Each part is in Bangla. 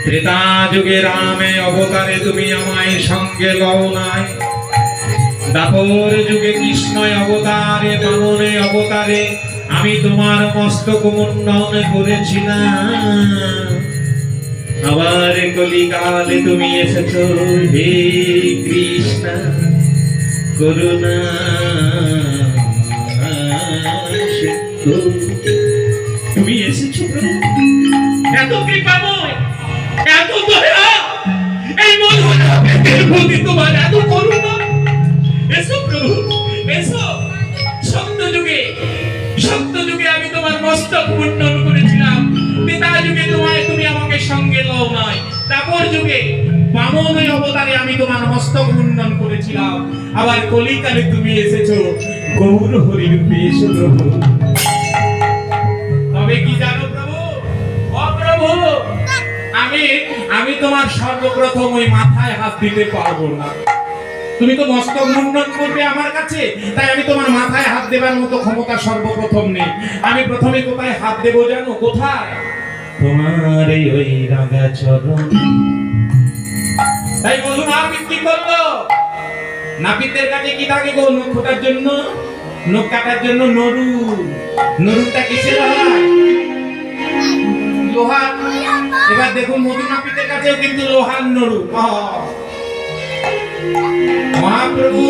ত্রেতা যুগে রামে অবতারে তুমি আমায় সঙ্গে লও নাই, দাপর যুগে কৃষ্ণ অবতারে বামনে অবতারে আমি তোমার মস্তক মুন্ডন করেছিলাম। আবার কলিকালে তুমি এসেছো হে কৃষ্ণ করুণা সিন্ধু। তুমি এসেছো প্রভু, এত কৃপাময়, এত দয়া, এই মনোরমের প্রতি তোমার এত করুণা। এসো প্রভু, এসো। সত্য যুগে আমি তোমার মস্তক মুন্ডন করেছিলাম, পিতা যুগে তুমি আমাকে সঙ্গে লও নাই, তারপর যুগে বামন অবতারে আমি তোমার মস্তক মুন্ডন করেছিলাম। আবার কলিকালে তুমি এসেছো গৌর হরি রূপে। এসো প্রভু। তবে কি জানো প্রভু, ও প্রভু, আমি তোমার সর্বপ্রথম ওই মাথায় হাত দিতে পারবো না। তুমি তো মস্তক মুন্ডন করবে আমার কাছে, তাই আমি তোমার মাথায় হাত দেবার মতো ক্ষমতা সর্বপ্রথম নেই। আমি প্রথমে কোথায় হাত দেবো জানো? কোথায়? তোমার ওই রাঙা চরণ। তাই বলুন, নাপিত কি করলো? নাপিতের কাছে কি থাকে গো? নখ কাটার জন্য, নখ কাটার জন্য নরু। নরুটা কিসের হয়? লোহার। এবার দেখুন মধু নাপিতের কাছেও কিন্তু লোহার নরু। মহাপ্রভু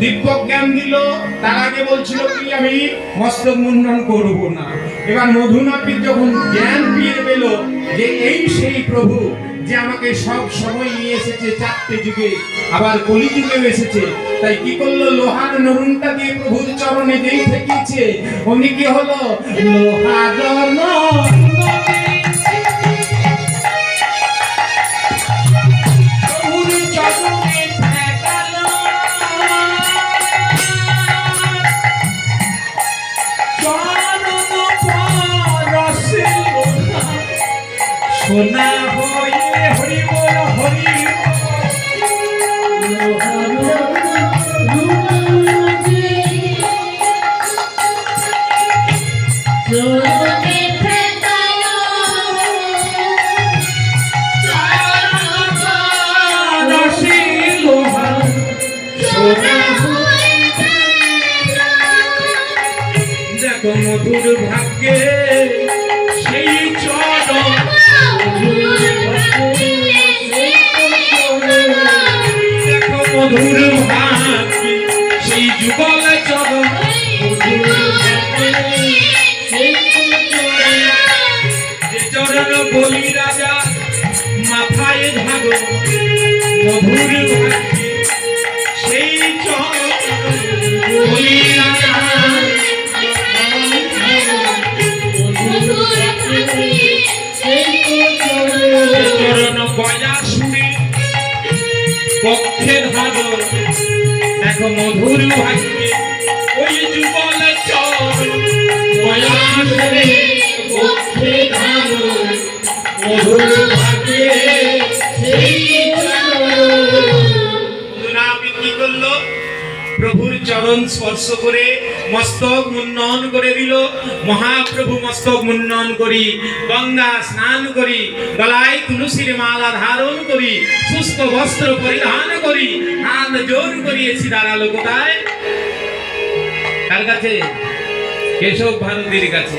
দিব্য জ্ঞান দিল, তার আগে বলছিল কি আমি মস্তক মুন্ডন করব না। এবার মধু নাপিত যখন জ্ঞান পেয়ে পেল যে এই সেই প্রভু যে আমাকে সব সময় নিয়ে এসেছে চারটে যুগে, আবার কলি যুগেও এসেছে, তাই কি করলো? লোহার নরুনটা দিয়ে প্রভুর চরণে যেই ঠেকিয়েছে, অমনি কি হলো? লোহার সোনা হয়ে হরি বল হরি। দেখো মধুর ভাগ্যে সেই চরণ, দেখো মধুর ভাগ্যে সেই যুগল চরণ। যে চরণ বলি রাজা মাথায় ধারো, মধুর ভাগ্যে সেই চরণ বলি রাজা। চরণ গয়া শুনে পক্ষে ধরো, দেখো মধুর ভাগ্যে ওই যুগল চরণ গয়া শুনে পক্ষে ধরো, মধুর ভাগ্যে সেই চরণ। নাপিত কি করলো? প্রভুর চরণ স্পর্শ করে মস্তক মুন্ডন করে দিল। মহাপ্রভু মস্তক মুন্ডন করি, গঙ্গা স্নান করি, গলায় তুলসীর মালা ধারণ করি, শুষ্ক বস্ত্র পরিধান করি, হাত জোর করিয়েছি। দাঁড়ালো কোথায়? কার কাছে? কেশব ভারতীর কাছে।